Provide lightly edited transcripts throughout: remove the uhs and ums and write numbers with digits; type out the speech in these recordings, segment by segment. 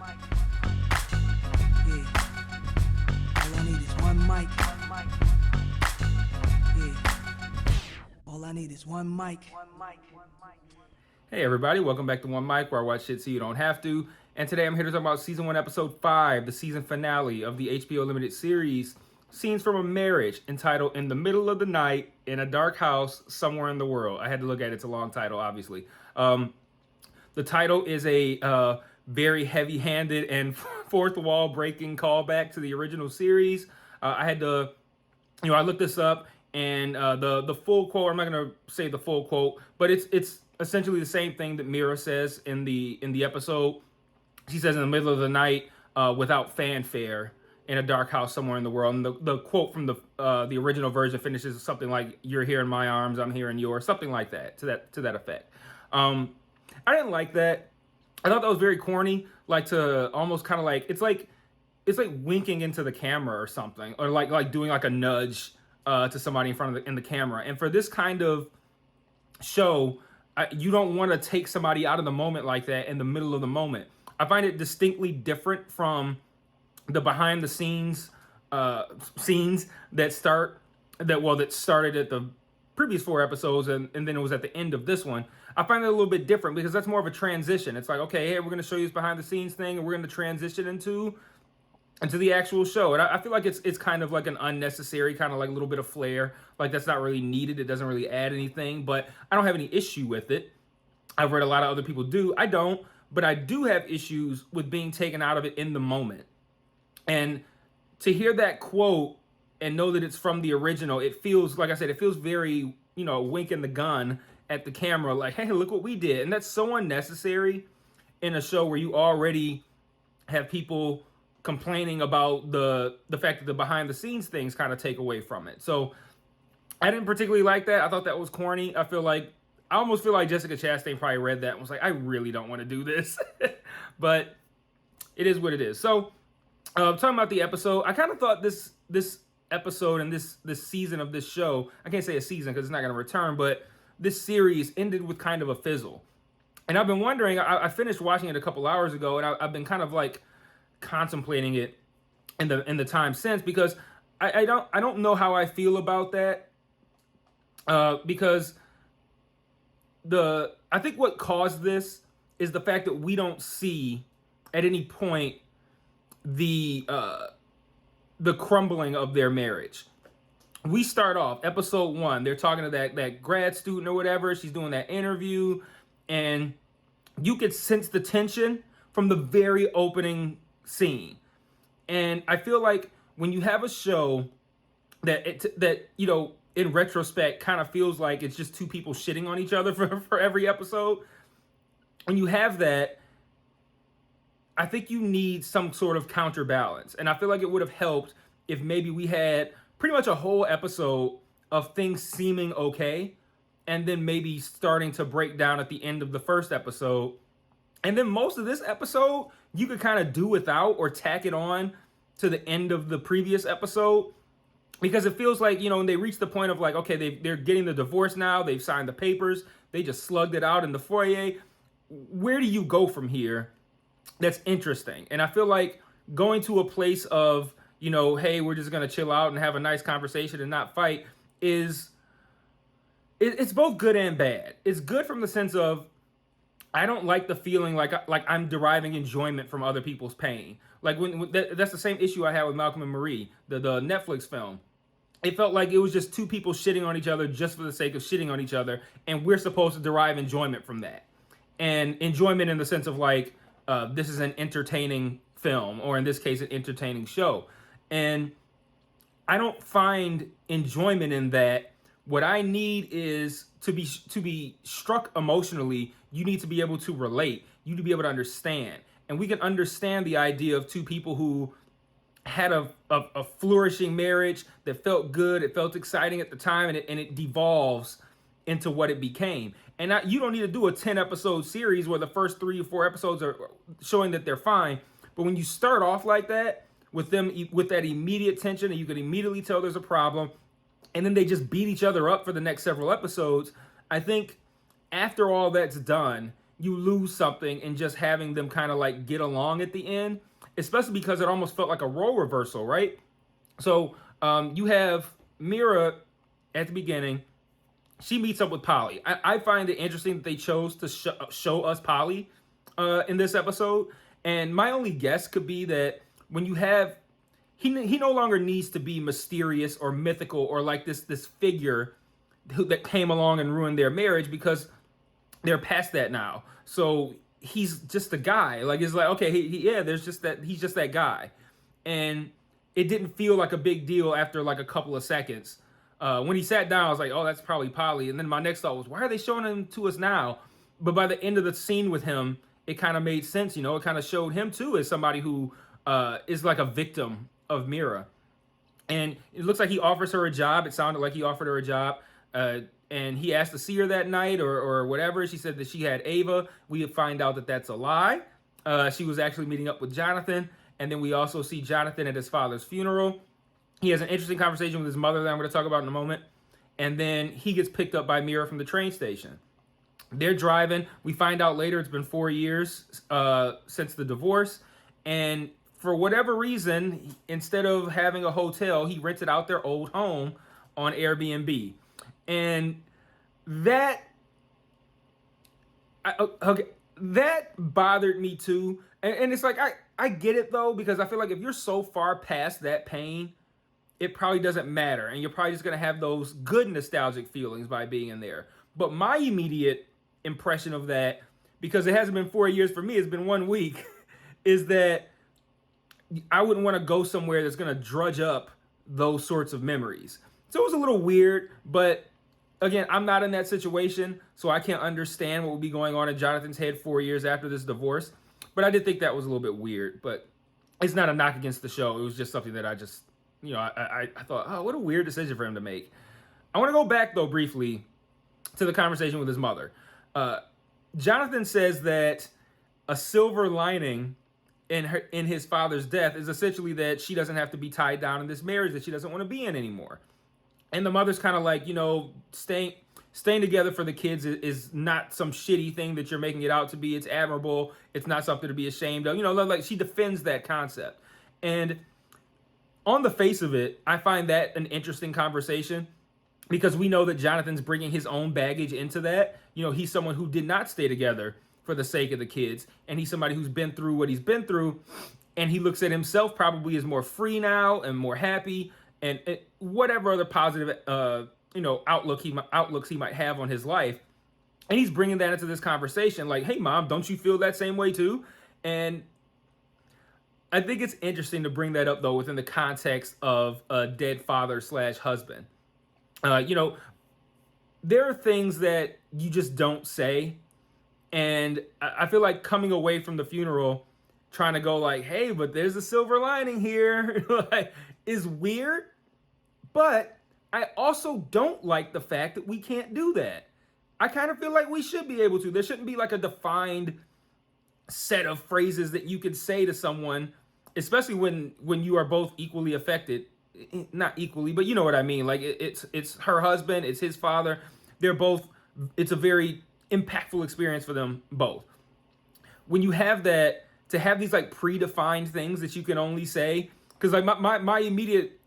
Yeah. All I need is one mic. Yeah. All I need is one mic. Hey everybody, welcome back to One Mic, where I watch shit so you don't have to. And today I'm here to talk about Season 1, Episode 5, the season finale of the HBO limited series, Scenes from a Marriage, entitled In the Middle of the Night in a Dark House Somewhere in the World. I had to look at it, it's a long title, obviously. The title is a very heavy-handed and fourth wall breaking callback to the original series. I had to, I looked this up, and the full quote. I'm not gonna say the full quote, but it's essentially the same thing that Mira says in the episode. She says in the middle of the night, without fanfare, in a dark house somewhere in the world. And the quote from the original version finishes something like, "You're here in my arms, I'm here in yours," something like that, to that effect. I didn't like that. I thought that was very corny, like to almost kind of like it's like winking into the camera or something, or like doing like a nudge to somebody in the camera. And for this kind of show, you don't want to take somebody out of the moment like that in the middle of the moment. I find it distinctly different from the behind the scenes scenes that started at the previous 4 episodes, and then it was at the end of this one. I find it a little bit different because that's more of a transition. It's like, okay, hey, we're going to show you this behind the scenes thing, and we're going to transition into the actual show. And I feel like it's kind of like an unnecessary kind of like a little bit of flair. Like that's not really needed. It doesn't really add anything, but I don't have any issue with it. I've read a lot of other people do. I don't, but I do have issues with being taken out of it in the moment. And to hear that quote and know that it's from the original, it feels, like I said, it feels very, winking the gun at the camera, like, hey, look what we did. And that's so unnecessary in a show where you already have people complaining about the fact that the behind the scenes things kind of take away from it. So I didn't particularly like that. I thought that was corny. I almost feel like Jessica Chastain probably read that and was like, I really don't want to do this. But it is what it is. So talking about the episode, I kind of thought this episode and this season of this show, I can't say a season because it's not going to return, but this series ended with kind of a fizzle. And I've been wondering, I finished watching it a couple hours ago, and I've been kind of like contemplating it in the time since, because I don't know how I feel about that, because I think what caused this is the fact that we don't see at any point the crumbling of their marriage. We start off episode 1. They're talking to that grad student or whatever. She's doing that interview, and you could sense the tension from the very opening scene. And I feel like when you have a show that in retrospect kind of feels like it's just two people shitting on each other for every episode, when you have that, I think you need some sort of counterbalance. And I feel like it would have helped if maybe we had pretty much a whole episode of things seeming okay, and then maybe starting to break down at the end of the first episode. And then most of this episode, you could kind of do without or tack it on to the end of the previous episode. Because it feels like, when they reach the point of like, okay, they're getting the divorce now, they've signed the papers, they just slugged it out in the foyer. Where do you go from here? That's interesting. And I feel like going to a place of, hey, we're just going to chill out and have a nice conversation and not fight it's both good and bad. It's good from the sense of, I don't like the feeling like I'm deriving enjoyment from other people's pain. Like that's the same issue I had with Malcolm and Marie, the Netflix film. It felt like it was just two people shitting on each other just for the sake of shitting on each other, and we're supposed to derive enjoyment from that. And enjoyment in the sense of like, this is an entertaining film, or in this case, an entertaining show. And I don't find enjoyment in that. What I need is to be struck emotionally. You need to be able to relate. You need to be able to understand. And we can understand the idea of two people who had a flourishing marriage that felt good. It felt exciting at the time, and it devolves into what it became. And you don't need to do a 10 episode series where the first 3 or 4 episodes are showing that they're fine. But when you start off like that, with that immediate tension, and you can immediately tell there's a problem, and then they just beat each other up for the next several episodes, I think after all that's done, you lose something in just having them kind of like get along at the end, especially because it almost felt like a role reversal, right? So you have Mira at the beginning. She meets up with Polly. I find it interesting that they chose to show us Polly in this episode. And my only guess could be that when you have he no longer needs to be mysterious or mythical or like this figure that came along and ruined their marriage, because they're past that now. So he's just a guy. Like, it's like, okay, yeah, there's just that, he's just that guy. And it didn't feel like a big deal after like a couple of seconds. When he sat down, I was like, oh, that's probably Polly. And then my next thought was, why are they showing him to us now? But by the end of the scene with him, it kind of made sense. You know, it kind of showed him too as somebody who is like a victim of Mira. And it looks like he offers her a job. It sounded like he offered her a job. And he asked to see her that night or whatever. She said that she had Ava. We find out that that's a lie. She was actually meeting up with Jonathan. And then we also see Jonathan at his father's funeral. He has an interesting conversation with his mother that I'm going to talk about in a moment. And then he gets picked up by Mira from the train station. They're driving. We find out later it's been 4 years since the divorce. And for whatever reason, instead of having a hotel, he rented out their old home on Airbnb. And that that bothered me too. And it's like, I get it though, because I feel like if you're so far past that pain, it probably doesn't matter. And you're probably just going to have those good nostalgic feelings by being in there. But my immediate impression of that, because it hasn't been 4 years for me, it's been 1 week, is that I wouldn't want to go somewhere that's going to drudge up those sorts of memories. So it was a little weird, but again, I'm not in that situation, so I can't understand what would be going on in Jonathan's head 4 years after this divorce. But I did think that was a little bit weird, but it's not a knock against the show. It was just something that I just, you know, I thought, oh, what a weird decision for him to make. I want to go back, though, briefly to the conversation with his mother. Jonathan says that a silver lining in his father's death is essentially that she doesn't have to be tied down in this marriage that she doesn't want to be in anymore. And the mother's kind of like, you know, staying together for the kids is not some shitty thing that you're making it out to be. It's admirable. It's not something to be ashamed of. You know, like she defends that concept. And on the face of it, I find that an interesting conversation, because we know that Jonathan's bringing his own baggage into that. You know, he's someone who did not stay together for the sake of the kids. And he's somebody who's been through what he's been through. And he looks at himself probably as more free now and more happy. And whatever other positive, outlooks he might have on his life. And he's bringing that into this conversation. Like, hey, Mom, don't you feel that same way too? And I think it's interesting to bring that up, though, within the context of a dead father / husband. There are things that you just don't say. And I feel like coming away from the funeral, trying to go like, hey, but there's a silver lining here, like, is weird. But I also don't like the fact that we can't do that. I kind of feel like we should be able to. There shouldn't be like a defined set of phrases that you could say to someone, especially when you are both equally affected. Not equally, but you know what I mean. Like it's her husband, it's his father. They're both, it's a very impactful experience for them both. When you have that, to have these like predefined things that you can only say, because like my immediate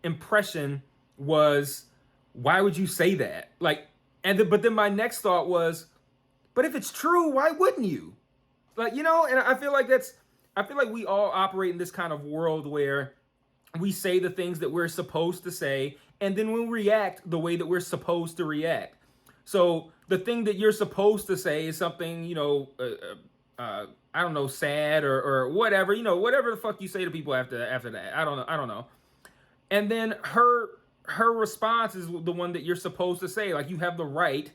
impression was, why would you say that? Like, but then my next thought was, but if it's true, why wouldn't you? Like, you know, and I feel like we all operate in this kind of world where we say the things that we're supposed to say, and then we react the way that we're supposed to react. So the thing that you're supposed to say is something, you know, I don't know, sad or whatever, you know, whatever the fuck you say to people after that. I don't know. And then her response is the one that you're supposed to say. Like, you have the right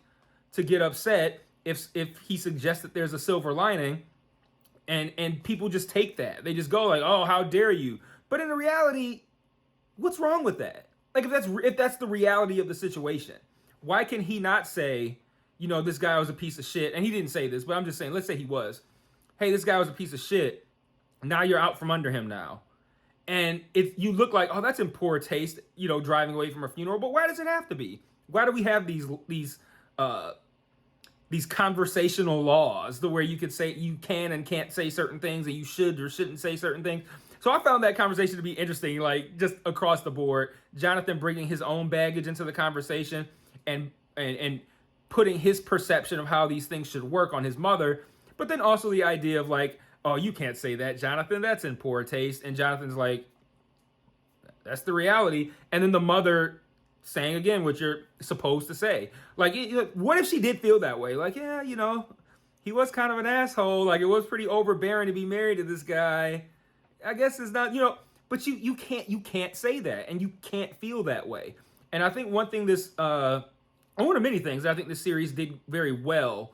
to get upset if he suggests that there's a silver lining, and people just take that. They just go like, oh, how dare you? But in the reality, what's wrong with that? Like, if that's the reality of the situation, why can he not say, you know, this guy was a piece of shit? And he didn't say this, but I'm just saying, let's say he was. Hey, this guy was a piece of shit. Now you're out from under him now. And if you look like, oh, that's in poor taste, you know, driving away from a funeral. But why does it have to be? Why do we have these these conversational laws, the where you could say you can and can't say certain things, and you should or shouldn't say certain things. So I found that conversation to be interesting, like just across the board. Jonathan bringing his own baggage into the conversation and putting his perception of how these things should work on his mother, but then also the idea of like, oh, you can't say that, Jonathan. That's in poor taste. And Jonathan's like, that's the reality. And then the mother saying again what you're supposed to say. Like, what if she did feel that way? Like, yeah, he was kind of an asshole. Like, it was pretty overbearing to be married to this guy. I guess it's not, but you can't say that, and you can't feel that way. And I think one thing one of many things I think this series did very well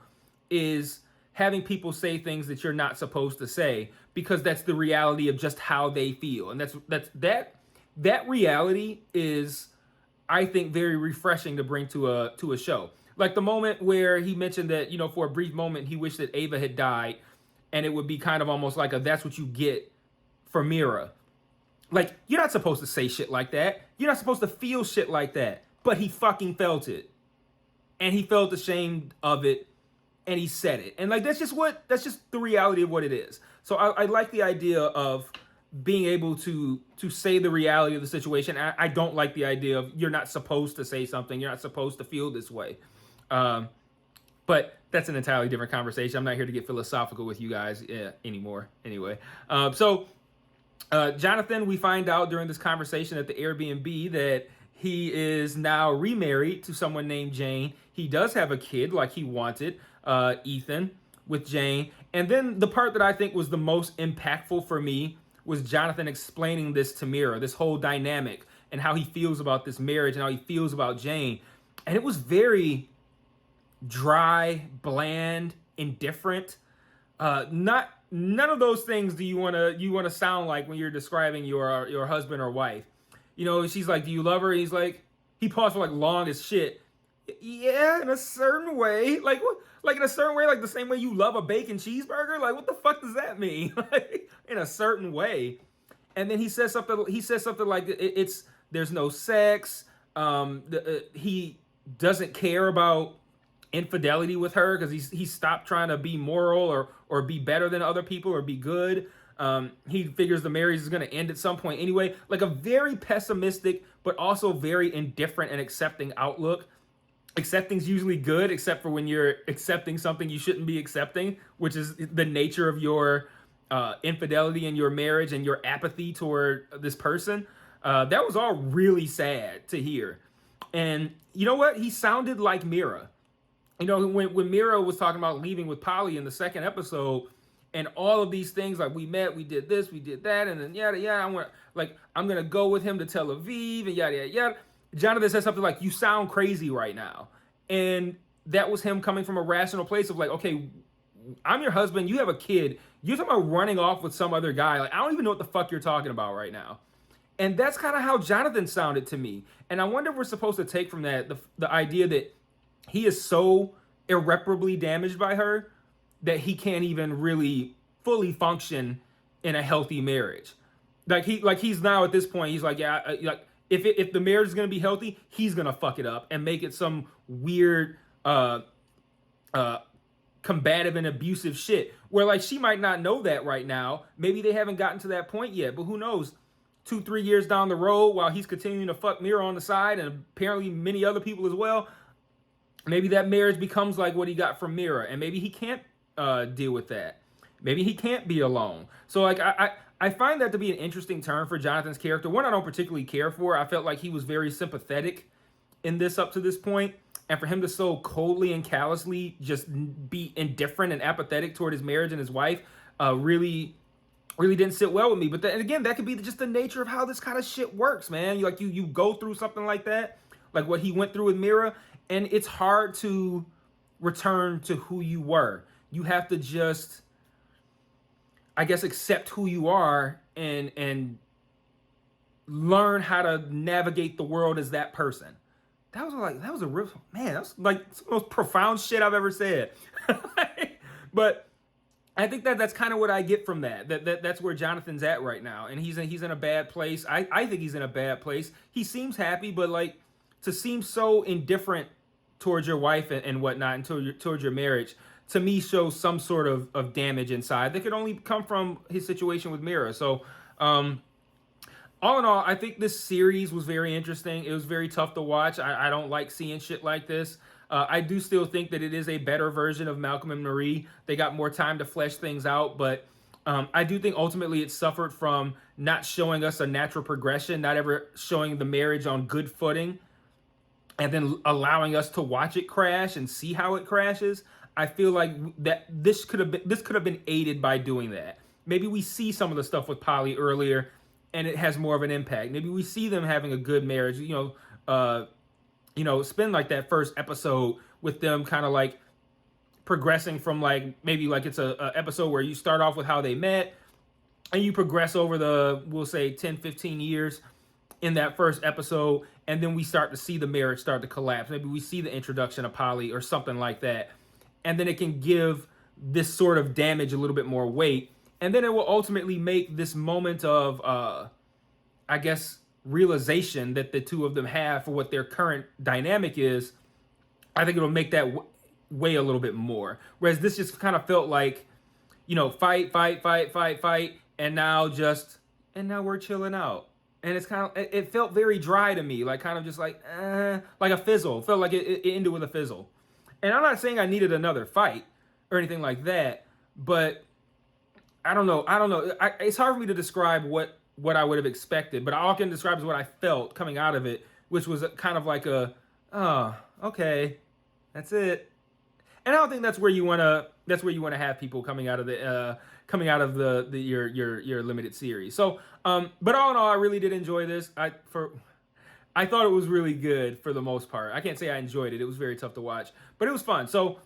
is having people say things that you're not supposed to say, because that's the reality of just how they feel. And that reality is, I think, very refreshing to bring to a show. Like the moment where he mentioned that, for a brief moment, he wished that Ava had died, and it would be kind of almost like that's what you get for Mira. Like, you're not supposed to say shit like that. You're not supposed to feel shit like that. But he fucking felt it. And he felt ashamed of it, and he said it. And like, that's just the reality of what it is. So I like the idea of being able to say the reality of the situation. I don't like the idea of you're not supposed to say something. You're not supposed to feel this way. But that's an entirely different conversation. I'm not here to get philosophical with you guys anymore. Anyway, Jonathan, we find out during this conversation at the Airbnb that he is now remarried to someone named Jane. He does have a kid like he wanted, Ethan, with Jane. And then the part that I think was the most impactful for me was Jonathan explaining this to Mira, this whole dynamic, and how he feels about this marriage and how he feels about Jane. And it was very dry, bland, indifferent. None of those things do you want to sound like when you're describing your husband or wife. She's like, do you love her? He's like, he paused for like long as shit. Yeah, in a certain way. Like what? Like in a certain way, like the same way you love a bacon cheeseburger? Like, what the fuck does that mean? Like, in a certain way. And then he says something like there's no sex. He doesn't care about infidelity with her because he stopped trying to be moral or be better than other people or be good. He figures the marriage is going to end at some point anyway. Like a very pessimistic, but also very indifferent and accepting outlook. Accepting's usually good, except for when you're accepting something you shouldn't be accepting, which is the nature of your infidelity in your marriage and your apathy toward this person. That was all really sad to hear. And you know what? He sounded like Mira. When Mira was talking about leaving with Polly in the second episode, and all of these things, like we met, we did this, we did that, and then yada yada. I'm gonna go with him to Tel Aviv, and yada yada yada. Jonathan said something like, "You sound crazy right now," and that was him coming from a rational place of like, okay, I'm your husband, you have a kid, you're talking about running off with some other guy. Like, I don't even know what the fuck you're talking about right now. And that's kind of how Jonathan sounded to me. And I wonder if we're supposed to take from that the idea that he is so irreparably damaged by her that he can't even really fully function in a healthy marriage. He's now at this point, he's like, yeah, like if the marriage is gonna be healthy, he's gonna fuck it up and make it some weird combative and abusive shit. Where like she might not know that right now. Maybe they haven't gotten to that point yet, but who knows? 2-3 years down the road, while he's continuing to fuck Mira on the side, and apparently many other people as well, maybe that marriage becomes like what he got from Mira, and maybe he can't deal with that. Maybe he can't be alone. So like I find that to be an interesting turn for Jonathan's character. One I don't particularly care for. I felt like he was very sympathetic in this up to this point, and for him to so coldly and callously just be indifferent and apathetic toward his marriage and his wife really didn't sit well with me. But then again, that could be just the nature of how this kind of shit works, man. You go through something like that, like what he went through with Mira, and it's hard to return to who you were. You have to just, I guess, accept who you are and learn how to navigate the world as that person. That was a real, man, that was like some of the most profound shit I've ever said. But I think that's kind of what I get from that. That's where Jonathan's at right now. And he's in a bad place. I think he's in a bad place. He seems happy, but like to seem so indifferent towards your wife and whatnot, and towards your marriage, to me shows some sort of damage inside that could only come from his situation with Mira. So, all in all, I think this series was very interesting. It was very tough to watch. I don't like seeing shit like this. I do still think that it is a better version of Malcolm and Marie. They got more time to flesh things out, but I do think ultimately it suffered from not showing us a natural progression, not ever showing the marriage on good footing, and then allowing us to watch it crash and see how it crashes. I feel like that this could have been aided by doing that. Maybe we see some of the stuff with Polly earlier, and it has more of an impact. Maybe we see them having a good marriage. Spend like that first episode with them kind of like progressing from like maybe like it's a episode where you start off with how they met and you progress over the, we'll say 10, 15 years in that first episode, and then we start to see the marriage start to collapse. Maybe we see the introduction of Polly or something like that, and then it can give this sort of damage a little bit more weight, and then it will ultimately make this moment of I guess realization that the two of them have for what their current dynamic is. I think it'll make that weigh a little bit more, whereas this just kind of felt like, fight, and now we're chilling out. And it's kind of, it felt very dry to me, like kind of just like a fizzle. It felt like it ended with a fizzle. And I'm not saying I needed another fight or anything like that, but I don't know. It's hard for me to describe what I would have expected, but all I can describe is what I felt coming out of it, which was kind of like oh, okay, that's it. And I don't think that's where you want to have people coming out of your limited series. So, but all in all, I really did enjoy this. I thought it was really good for the most part. I can't say I enjoyed it. It was very tough to watch, but it was fun. So,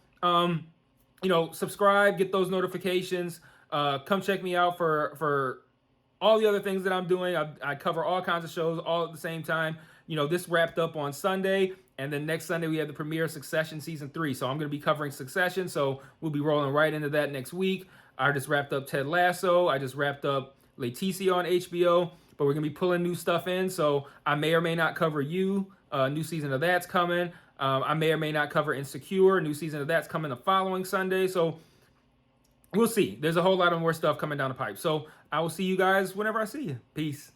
subscribe, get those notifications. Come check me out for all the other things that I'm doing. I cover all kinds of shows all at the same time. This wrapped up on Sunday, and then next Sunday we have the premiere of Succession Season 3. So I'm going to be covering Succession, so we'll be rolling right into that next week. I just wrapped up Ted Lasso. I just wrapped up Leticia on HBO, but we're going to be pulling new stuff in, so I may or may not cover You. New season of that's coming. I may or may not cover Insecure. New season of that's coming the following Sunday, so we'll see. There's a whole lot of more stuff coming down the pipe. So I will see you guys whenever I see you. Peace.